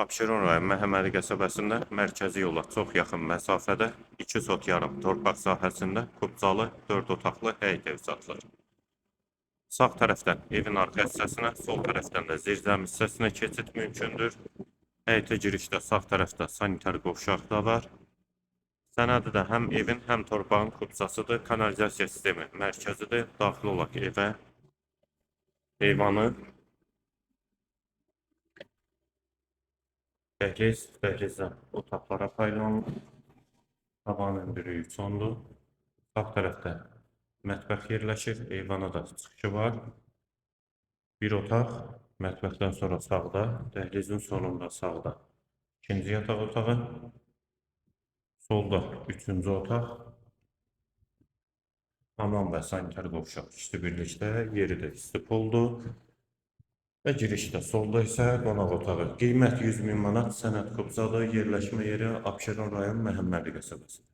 Abşeron rayon Məhəmmədi qəsəbəsində mərkəzi yola çox yaxın məsafədə 2 sot yarım torpaq sahəsində Kubcalı 4 otaqlı həyət ev satılır. Sağ tərəfdən evin arxa hissəsinə, sol tərəfdən də zirzəmi hissəsinə keçid mümkündür. Həyətə girişdə sağ tərəfdə sanitar qovşaq da var. Sənədi də həm evin, həm torpağın kubcasıdır. Kanalizasiya sistemi mərkəzidir. Daxil olaq evə. Eyvanı. Dəhlizdən otaqlara paylanılır. Tavanın böyüyü sondur. Sağ tərəfdə mətbəx yerləşir. Eyvana da çıxışı var. Bir otaq, mətbəxdən sonra sağda, dəhlizin sonunda sağda. İkinci yataq otağı. Solda üçüncü otaq. Hamam və sanitar qovşaq ikisi birlikdə, yeri də isti poldur. Və girişdə solda isə qonaq otağı. Qiymət 100.000 manat, sənəd Kubcalı, yerləşmə yeri Abşeron rayon Məhəmmədi qəsəbəsi.